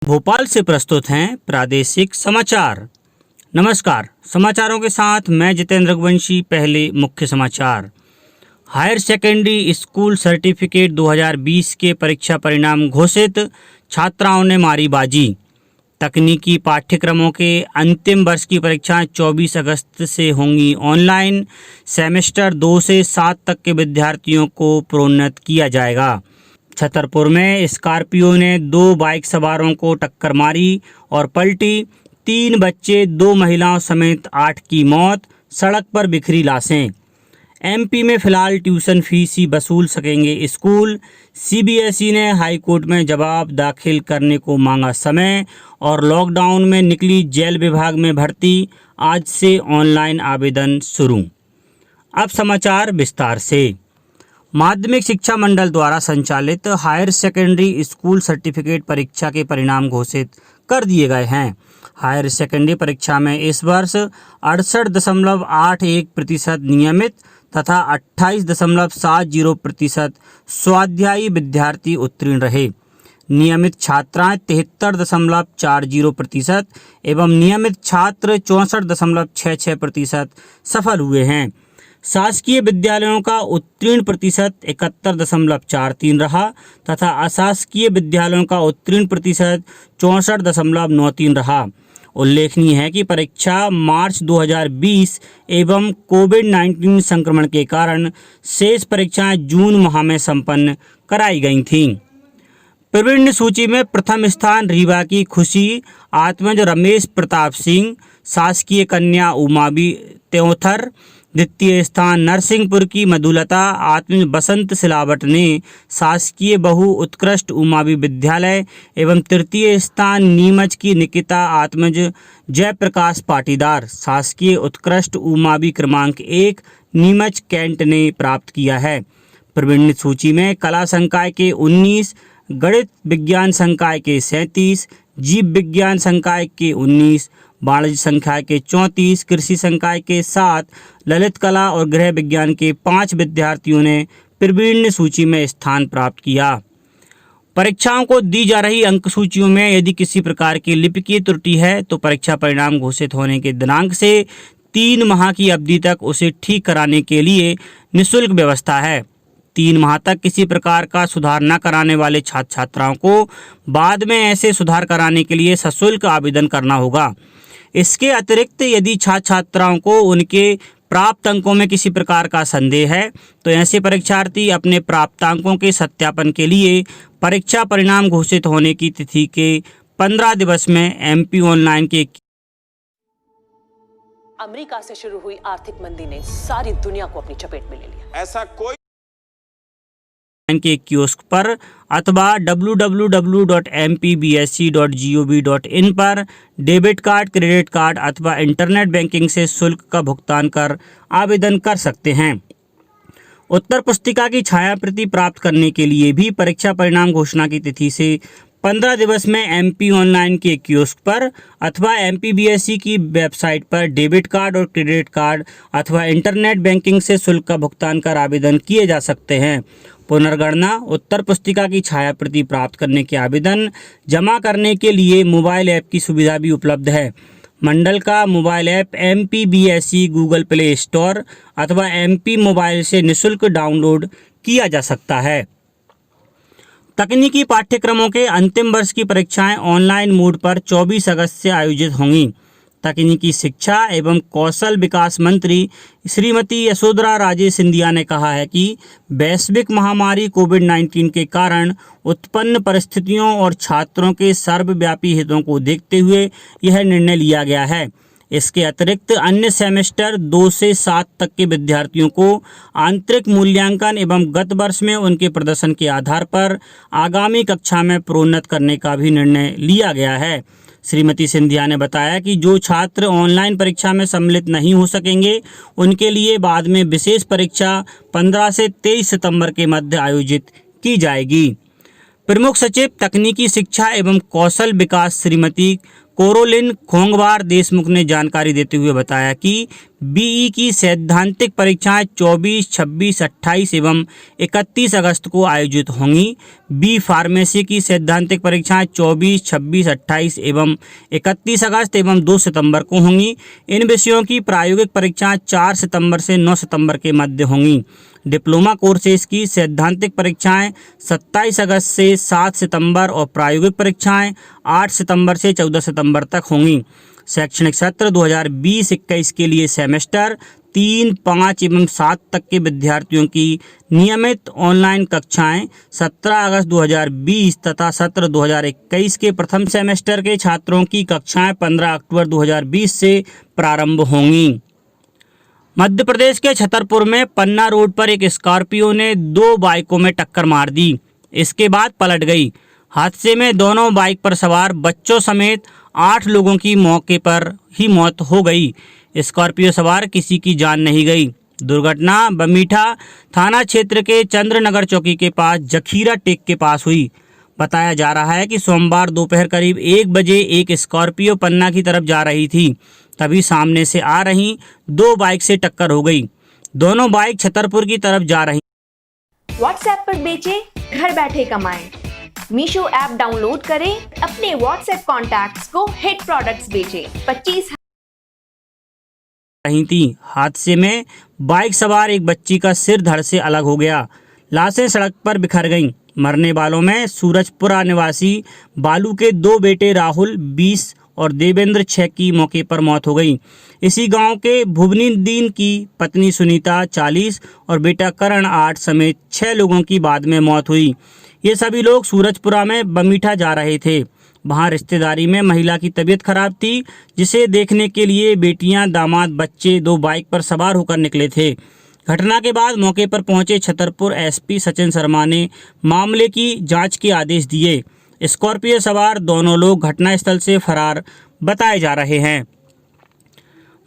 भोपाल से प्रस्तुत हैं प्रादेशिक समाचार। नमस्कार, समाचारों के साथ मैं जितेंद्र रघुवंशी। पहले मुख्य समाचार। हायर सेकेंडरी स्कूल सर्टिफिकेट 2020 के परीक्षा परिणाम घोषित, छात्राओं ने मारी बाजी। तकनीकी पाठ्यक्रमों के अंतिम वर्ष की परीक्षाएं 24 अगस्त से होंगी ऑनलाइन। सेमेस्टर 2 से 7 तक के विद्यार्थियों को प्रोन्नत किया जाएगा। छतरपुर में स्कॉर्पियो ने 2 बाइक सवारों को टक्कर मारी और पलटी। 3 बच्चे 2 महिलाओं समेत 8 की मौत, सड़क पर बिखरी लाशें। एमपी में फिलहाल ट्यूशन फीस ही वसूल सकेंगे स्कूल। सीबीएसई ने हाईकोर्ट में जवाब दाखिल करने को मांगा समय। और लॉकडाउन में निकली जेल विभाग में भर्ती, आज से ऑनलाइन आवेदन शुरू। अब समाचार विस्तार से। माध्यमिक शिक्षा मंडल द्वारा संचालित हायर सेकेंडरी स्कूल सर्टिफिकेट परीक्षा के परिणाम घोषित कर दिए गए हैं। हायर सेकेंडरी परीक्षा में इस वर्ष 68.81% नियमित तथा 28.70% स्वाध्यायी विद्यार्थी उत्तीर्ण रहे। नियमित छात्राएं 73.40% एवं नियमित छात्र 64.66% सफल हुए हैं। शासकीय विद्यालयों का उत्तीर्ण प्रतिशत 71.43 रहा तथा अशासकीय विद्यालयों का उत्तीर्ण प्रतिशत 64.93 रहा। उल्लेखनीय है कि परीक्षा मार्च 2020 एवं कोविड-19 संक्रमण के कारण शेष परीक्षाएं जून माह में संपन्न कराई गई थीं। प्रवीण सूची में प्रथम स्थान रीवा की खुशी आत्मज रमेश प्रताप सिंह, शासकीय कन्या उमाबी त्योथर। द्वितीय स्थान नरसिंहपुर की मधुलता आत्मज बसंत सिलावट ने, शासकीय बहु उत्कृष्ट उमाबी विद्यालय। एवं तृतीय स्थान नीमच की निकिता आत्मज जयप्रकाश पाटीदार, शासकीय उत्कृष्ट उमाबी क्रमांक 1 नीमच कैंट ने प्राप्त किया है। प्रवीण सूची में कला संकाय के 19, गणित विज्ञान संकाय के 37, जीव विज्ञान संकाय के 19, वाणिज्य संकाय के 34, कृषि संकाय के 7, ललित कला और गृह विज्ञान के 5 विद्यार्थियों ने प्रवीण सूची में स्थान प्राप्त किया। परीक्षाओं को दी जा रही अंक सूचियों में यदि किसी प्रकार की लिपिकीय त्रुटि है तो परीक्षा परिणाम घोषित होने के दिनांक से 3 माह की अवधि तक उसे ठीक कराने के लिए निःशुल्क व्यवस्था है। 3 माह तक किसी प्रकार का सुधार न कराने वाले छात्र छात्राओं को बाद में ऐसे सुधार कराने के लिए सशुल्क आवेदन करना होगा। इसके अतिरिक्त यदि छात्र छात्राओं को उनके प्राप्त अंकों में किसी प्रकार का संदेह है तो ऐसे परीक्षार्थी अपने प्राप्तांकों के सत्यापन के लिए परीक्षा परिणाम घोषित होने की तिथि के 15 दिवस में एमपी ऑनलाइन के अमेरिका से शुरू हुई आर्थिक मंदी ने सारी दुनिया को अपनी चपेट में ले लिया। ऐसा कोई के कियोस्क पर अथवा www.mpbsc.gov.in पर डेबिट कार्ड, क्रेडिट कार्ड अथवा इंटरनेट बैंकिंग से शुल्क का भुगतान कर आवेदन कर सकते हैं। उत्तर पुस्तिका की छायाप्रति प्राप्त करने के लिए भी परीक्षा परिणाम घोषणा की तिथि से 15 दिवस में एमपी ऑनलाइन के कियोस्क पर अथवा एमपीबीएससी की वेबसाइट पर डेबिट कार्ड और क्रेडिट कार्ड अथवा इंटरनेट बैंकिंग से शुल्क का भुगतान कर आवेदन किए जा सकते हैं। पुनर्गणना उत्तर पुस्तिका की छायाप्रति प्राप्त करने के आवेदन जमा करने के लिए मोबाइल ऐप की सुविधा भी उपलब्ध है। मंडल का mobile app MPBSC Google play store अथवा एमपी मोबाइल से निःशुल्क डाउनलोड किया जा सकता है। तकनीकी पाठ्यक्रमों के अंतिम वर्ष की परीक्षाएं ऑनलाइन मोड पर 24 अगस्त से आयोजित होंगी। तकनीकी शिक्षा एवं कौशल विकास मंत्री श्रीमती यशोधरा राजे सिंधिया ने कहा है कि वैश्विक महामारी कोविड-19 के कारण उत्पन्न परिस्थितियों और छात्रों के सर्वव्यापी हितों को देखते हुए यह निर्णय लिया गया है। इसके अतिरिक्त अन्य सेमेस्टर 2 से 7 तक के विद्यार्थियों को आंतरिक मूल्यांकन एवं गत वर्ष में उनके प्रदर्शन के आधार पर आगामी कक्षा में प्रोन्नत करने का भी निर्णय लिया गया है। श्रीमती सिंधिया ने बताया कि जो छात्र ऑनलाइन परीक्षा में सम्मिलित नहीं हो सकेंगे उनके लिए बाद में विशेष परीक्षा 15 से 23 सितंबर के मध्य आयोजित की जाएगी। प्रमुख सचिव तकनीकी शिक्षा एवं कौशल विकास श्रीमती कोरोलिन खोंगवार देशमुख ने जानकारी देते हुए बताया कि बीई की सैद्धांतिक परीक्षाएं 24, 26, 28 एवं 31 अगस्त को आयोजित होंगी। बी फार्मेसी की सैद्धांतिक परीक्षाएं 24, 26, 28 एवं 31 अगस्त एवं 2 सितंबर को होंगी। इन विषयों की प्रायोगिक परीक्षाएं 4 सितंबर से 9 सितंबर के मध्य होंगी। डिप्लोमा कोर्सेज की सैद्धांतिक परीक्षाएं 27 अगस्त से 7 सितंबर और प्रायोगिक परीक्षाएं 8 सितंबर से 14 सितंबर तक होंगी। शैक्षणिक सत्र 2020-21 के लिए सेमेस्टर 3, 5 एवं 7 तक के विद्यार्थियों की नियमित ऑनलाइन कक्षाएं 17 अगस्त 2020 तथा सत्र 2021 के प्रथम सेमेस्टर के छात्रों की कक्षाएं 15 अक्टूबर 2020 से प्रारंभ होंगी। मध्य प्रदेश के छतरपुर में पन्ना रोड पर एक स्कॉर्पियो ने 2 बाइकों में टक्कर मार दी। इसके बाद पलट गई। हादसे में दोनों बाइक पर सवार बच्चों समेत 8 लोगों की मौके पर ही मौत हो गई। स्कॉर्पियो सवार किसी की जान नहीं गई। दुर्घटना बमीठा थाना क्षेत्र के चंद्रनगर चौकी के पास जखीरा टेक के पास हुई। बताया जा रहा है कि सोमवार दोपहर करीब 1 बजे एक स्कॉर्पियो पन्ना की तरफ जा रही थी, तभी सामने से आ रही 2 बाइक से टक्कर हो गई। दोनों बाइक छतरपुर की तरफ जा रही। व्हाट्सएप पर बेचे, घर बैठे कमाएं। मीशो ऐप डाउनलोड करें, अपने व्हाट्सएप कॉन्टैक्ट्स को हिट प्रोडक्ट्स बेचें। 25 रही थी। हादसे में बाइक सवार एक बच्ची का सिर धड़ से अलग हो गया। लाशें सड़क पर बिखर गईं। मरने वालों में सूरजपुरा निवासी बालू के 2 बेटे राहुल 20 और देवेंद्र 6 की मौके पर मौत हो गई। इसी गांव के भुवनीदीन की पत्नी सुनीता 40 और बेटा करण 8 समेत 6 लोगों की बाद में मौत हुई। ये सभी लोग सूरजपुरा में बमीठा जा रहे थे। वहां रिश्तेदारी में महिला की तबीयत खराब थी, जिसे देखने के लिए बेटियां, दामाद, बच्चे 2 बाइक पर सवार होकर निकले थे। घटना के बाद मौके पर पहुंचे छतरपुर एसपी सचिन शर्मा ने मामले की जांच के आदेश दिए। स्कॉर्पियो सवार दोनों लोग घटनास्थल से फरार बताए जा रहे हैं।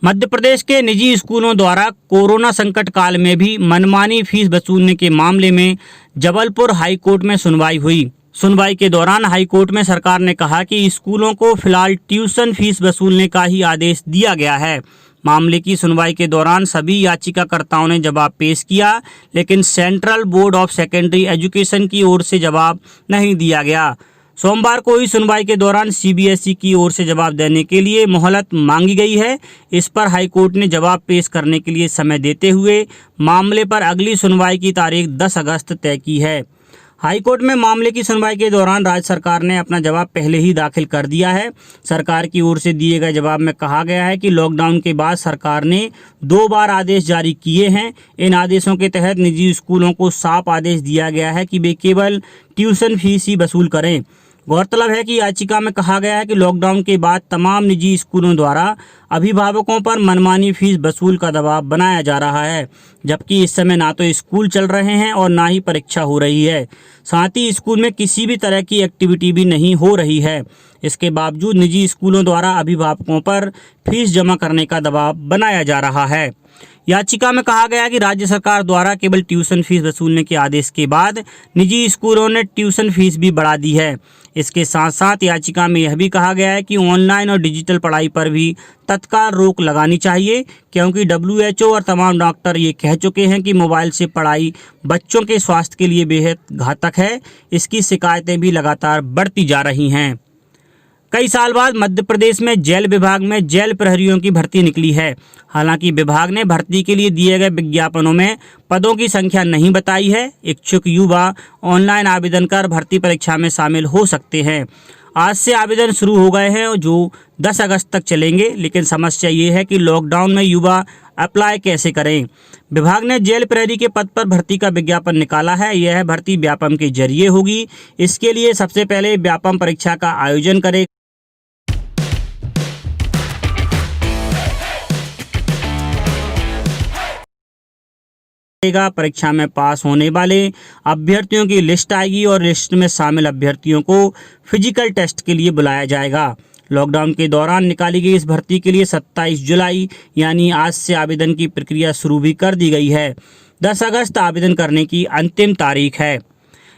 मध्य प्रदेश के निजी स्कूलों द्वारा कोरोना संकट काल में भी मनमानी फीस वसूलने के मामले में जबलपुर हाई कोर्ट में सुनवाई हुई। सुनवाई के दौरान हाई कोर्ट में सरकार ने कहा कि स्कूलों को फिलहाल ट्यूशन फीस वसूलने का ही आदेश दिया गया है। मामले की सुनवाई के दौरान सभी याचिकाकर्ताओं ने जवाब पेश किया, लेकिन central board of secondary education की ओर से जवाब नहीं दिया गया। सोमवार को हुई सुनवाई के दौरान सीबीएसई की ओर से जवाब देने के लिए मोहलत मांगी गई है। इस पर हाईकोर्ट ने जवाब पेश करने के लिए समय देते हुए मामले पर अगली सुनवाई की तारीख 10 अगस्त तय की है। हाईकोर्ट में मामले की सुनवाई के दौरान राज्य सरकार ने अपना जवाब पहले ही दाखिल कर दिया है। सरकार की ओर से दिए गए जवाब में कहा गया है कि लॉकडाउन के बाद सरकार ने 2 बार आदेश जारी किए हैं। इन आदेशों के तहत निजी स्कूलों को साफ आदेश दिया गया है कि वे केवल ट्यूशन फीस ही वसूल करें। गौरतलब है कि याचिका में कहा गया है कि लॉकडाउन के बाद तमाम निजी स्कूलों द्वारा अभिभावकों पर मनमानी फीस वसूल का दबाव बनाया जा रहा है, जबकि इस समय ना तो स्कूल चल रहे हैं और ना ही परीक्षा हो रही है। साथ ही स्कूल में किसी भी तरह की एक्टिविटी भी नहीं हो रही है। इसके बावजूद निजी स्कूलों द्वारा अभिभावकों पर फीस जमा करने का दबाव बनाया जा रहा है। याचिका में कहा गया कि राज्य सरकार द्वारा केवल ट्यूशन फीस वसूलने के आदेश के बाद निजी स्कूलों ने ट्यूशन फीस भी बढ़ा दी है। इसके साथ साथ याचिका में यह भी कहा गया है कि ऑनलाइन और डिजिटल पढ़ाई पर भी तत्काल रोक लगानी चाहिए, क्योंकि WHO और तमाम डॉक्टर ये कह चुके हैं कि मोबाइल से पढ़ाई बच्चों के स्वास्थ्य के लिए बेहद घातक है। इसकी शिकायतें भी लगातार बढ़ती जा रही हैं। कई साल बाद मध्य प्रदेश में जेल विभाग में जेल प्रहरियों की भर्ती निकली है। हालांकि विभाग ने भर्ती के लिए दिए गए विज्ञापनों में पदों की संख्या नहीं बताई है। इच्छुक युवा ऑनलाइन आवेदन कर भर्ती परीक्षा में शामिल हो सकते हैं। आज से आवेदन शुरू हो गए हैं जो 10 अगस्त तक चलेंगे, लेकिन समस्या ये है कि लॉकडाउन में युवा अप्लाई कैसे करें। विभाग ने जेल प्रहरी के पद पर भर्ती का विज्ञापन निकाला है। यह भर्ती व्यापम के जरिए होगी। इसके लिए सबसे पहले व्यापम परीक्षा का आयोजन करेगा। परीक्षा में पास होने वाले अभ्यर्थियों की लिस्ट आएगी और लिस्ट में शामिल अभ्यर्थियों को फिजिकल टेस्ट के लिए बुलाया जाएगा। लॉकडाउन के दौरान निकाली गई इस भर्ती के लिए 27 जुलाई यानी आज से आवेदन की प्रक्रिया शुरू भी कर दी गई है। 10 अगस्त आवेदन करने की अंतिम तारीख है।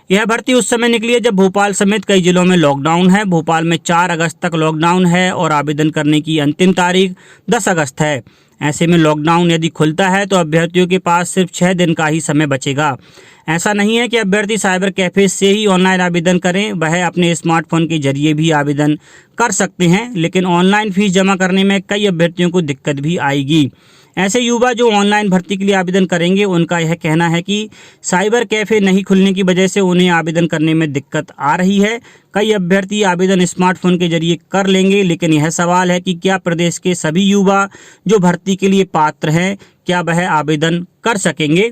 यह भर्ती उस समय निकली है जब भोपाल समेत कई जिलों में लॉकडाउन है। भोपाल में 4 अगस्त तक लॉकडाउन है और आवेदन करने की अंतिम तारीख 10 अगस्त है। ऐसे में लॉकडाउन यदि खुलता है तो अभ्यर्थियों के पास सिर्फ 6 दिन का ही समय बचेगा। ऐसा नहीं है कि अभ्यर्थी साइबर कैफे से ही ऑनलाइन आवेदन करें, वह अपने स्मार्टफोन के जरिए भी आवेदन कर सकते हैं, लेकिन ऑनलाइन फीस जमा करने में कई अभ्यर्थियों को दिक्कत भी आएगी। ऐसे युवा जो ऑनलाइन भर्ती के लिए आवेदन करेंगे, उनका यह कहना है कि साइबर कैफ़े नहीं खुलने की वजह से उन्हें आवेदन करने में दिक्कत आ रही है। कई अभ्यर्थी आवेदन स्मार्टफोन के जरिए कर लेंगे, लेकिन यह सवाल है कि क्या प्रदेश के सभी युवा जो भर्ती के लिए पात्र हैं, क्या वह आवेदन कर सकेंगे?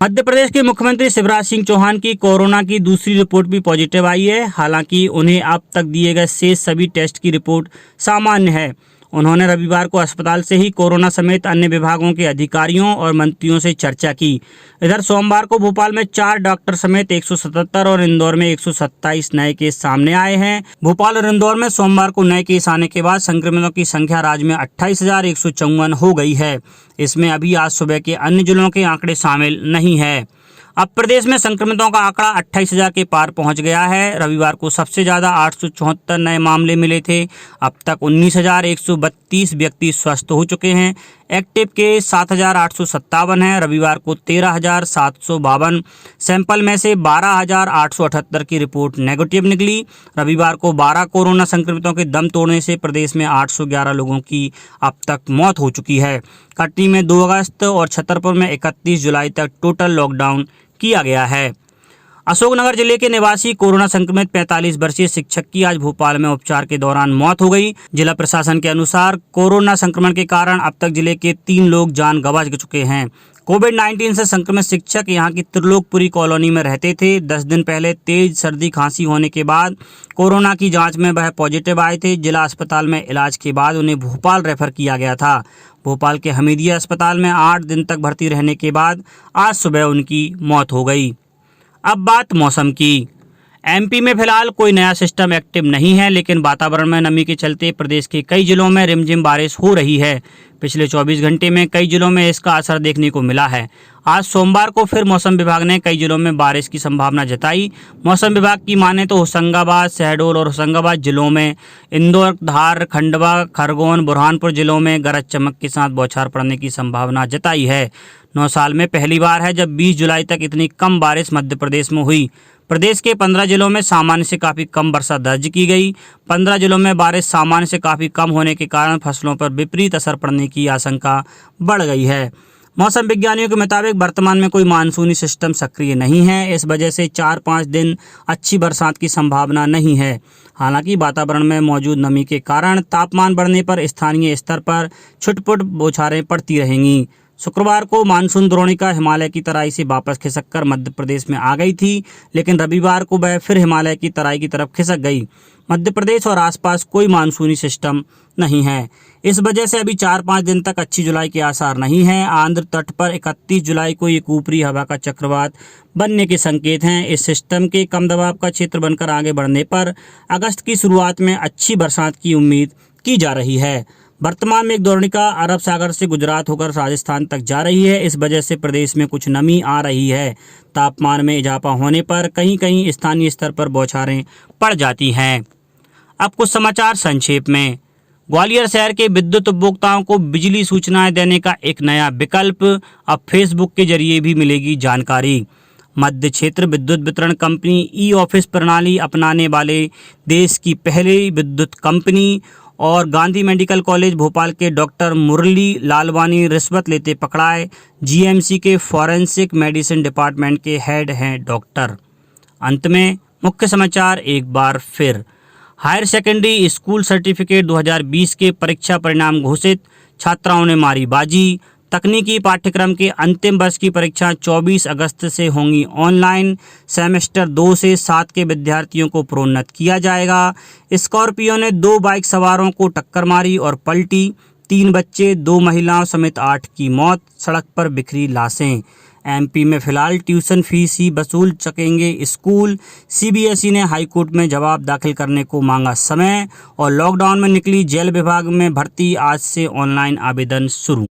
मध्य प्रदेश के मुख्यमंत्री शिवराज सिंह चौहान की कोरोना की दूसरी रिपोर्ट भी पॉजिटिव आई है। हालांकि उन्हें अब तक दिए गए शेष सभी टेस्ट की रिपोर्ट सामान्य है। उन्होंने रविवार को अस्पताल से ही कोरोना समेत अन्य विभागों के अधिकारियों और मंत्रियों से चर्चा की। इधर सोमवार को भोपाल में 4 डॉक्टर समेत 177 और इंदौर में 127 नए केस सामने आए हैं। भोपाल और इंदौर में सोमवार को नए केस आने के बाद संक्रमितों की संख्या राज्य में 28,154 हो गई है। इसमें अभी आज सुबह के अन्य जिलों के आंकड़े शामिल नहीं है। अब प्रदेश में संक्रमितों का आंकड़ा 28,000 के पार पहुंच गया है। रविवार को सबसे ज़्यादा 874 नए मामले मिले थे। अब तक 19,132 व्यक्ति स्वस्थ हो चुके हैं। एक्टिव केस 7,857 हैं। रविवार को 13,752 सैंपल में से 12,878 की रिपोर्ट नेगेटिव निकली। रविवार को 12 कोरोना संक्रमितों के दम तोड़ने से प्रदेश में 811 लोगों की अब तक मौत हो चुकी है। कटनी में 2 अगस्त और छतरपुर में 31 जुलाई तक टोटल लॉकडाउन किया गया है। अशोकनगर जिले के निवासी कोरोना संक्रमित 45 वर्षीय शिक्षक की आज भोपाल में उपचार के दौरान मौत हो गई। जिला प्रशासन के अनुसार कोरोना संक्रमण के कारण अब तक जिले के 3 लोग जान गंवा चुके हैं। कोविड-19 से संक्रमित शिक्षक यहां की त्रिलोकपुरी कॉलोनी में रहते थे। 10 दिन पहले तेज सर्दी खांसी होने के बाद कोरोना की जांच में वह पॉजिटिव आए थे। जिला अस्पताल में इलाज के बाद उन्हें भोपाल रेफर किया गया था। भोपाल के हमीदिया अस्पताल में 8 दिन तक भर्ती रहने के बाद आज सुबह उनकी मौत हो गई। अब बात मौसम की। एमपी में फिलहाल कोई नया सिस्टम एक्टिव नहीं है, लेकिन वातावरण में नमी के चलते प्रदेश के कई जिलों में रिमझिम बारिश हो रही है। पिछले 24 घंटे में कई जिलों में इसका असर देखने को मिला है। आज सोमवार को फिर मौसम विभाग ने कई जिलों में बारिश की संभावना जताई। मौसम विभाग की माने तो होशंगाबाद, शहडोल और होशंगाबाद जिलों में, इंदौर, धार, खंडवा, खरगोन, बुरहानपुर जिलों में गरज चमक के साथ बौछार पड़ने की संभावना जताई है। 9 साल में पहली बार है जब 20 जुलाई तक इतनी कम बारिश मध्य प्रदेश में हुई। प्रदेश के 15 जिलों में सामान्य से काफ़ी कम वर्षा दर्ज की गई। 15 जिलों में बारिश सामान्य से काफ़ी कम होने के कारण फसलों पर विपरीत असर पड़ने की आशंका बढ़ गई है। मौसम विज्ञानियों के मुताबिक वर्तमान में कोई मानसूनी सिस्टम सक्रिय नहीं है। इस वजह से 4-5 दिन अच्छी बरसात की संभावना नहीं है। हालांकि वातावरण में मौजूद नमी के कारण तापमान बढ़ने पर स्थानीय स्तर पर छुटपुट बौछारें पड़ती रहेंगी। शुक्रवार को मानसून द्रोणिका हिमालय की तराई से वापस खिसककर मध्य प्रदेश में आ गई थी, लेकिन रविवार को वह फिर हिमालय की तराई की तरफ खिसक गई। मध्य प्रदेश और आसपास कोई मानसूनी सिस्टम नहीं है। इस वजह से अभी 4-5 दिन तक अच्छी जुलाई के आसार नहीं हैं। आंध्र तट पर 31 जुलाई को एक ऊपरी हवा का चक्रवात बनने के संकेत हैं। इस सिस्टम के कम दबाव का क्षेत्र बनकर आगे बढ़ने पर अगस्त की शुरुआत में अच्छी बरसात की उम्मीद की जा रही है। वर्तमान में एक द्रोणिका अरब सागर से गुजरात होकर राजस्थान तक जा रही है। इस वजह से प्रदेश में कुछ नमी आ रही है। तापमान में इजाफा होने पर कहीं कहीं स्थानीय स्तर पर बौछारें पड़ जाती हैं। अब कुछ समाचार संक्षेप में। ग्वालियर शहर के विद्युत उपभोक्ताओं को बिजली सूचनाएं देने का एक नया विकल्प, अब फेसबुक के जरिए भी मिलेगी जानकारी। मध्य क्षेत्र विद्युत वितरण कंपनी ई-ऑफिस प्रणाली अपनाने वाले देश की पहली विद्युत कंपनी और गांधी मेडिकल कॉलेज भोपाल के डॉक्टर मुरली लालवानी रिश्वत लेते पकड़ाए। जीएमसी के फॉरेंसिक मेडिसिन डिपार्टमेंट के हेड हैं डॉक्टर। अंत में मुख्य समाचार एक बार फिर। हायर सेकेंडरी स्कूल सर्टिफिकेट 2020 के परीक्षा परिणाम घोषित, छात्राओं ने मारी बाजी। तकनीकी पाठ्यक्रम के अंतिम वर्ष की परीक्षा 24 अगस्त से होंगी ऑनलाइन। सेमेस्टर 2 से 7 के विद्यार्थियों को प्रोन्नत किया जाएगा। स्कॉर्पियो ने 2 बाइक सवारों को टक्कर मारी और पलटी। 3 बच्चे, 2 महिलाओं समेत 8 की मौत। सड़क पर बिखरी लाशें। एमपी में फिलहाल ट्यूशन फीस ही वसूल सकेंगे स्कूल। सीबीएसई ने हाईकोर्ट में जवाब दाखिल करने को मांगा समय। और लॉकडाउन में निकली जेल विभाग में भर्ती, आज से ऑनलाइन आवेदन शुरू।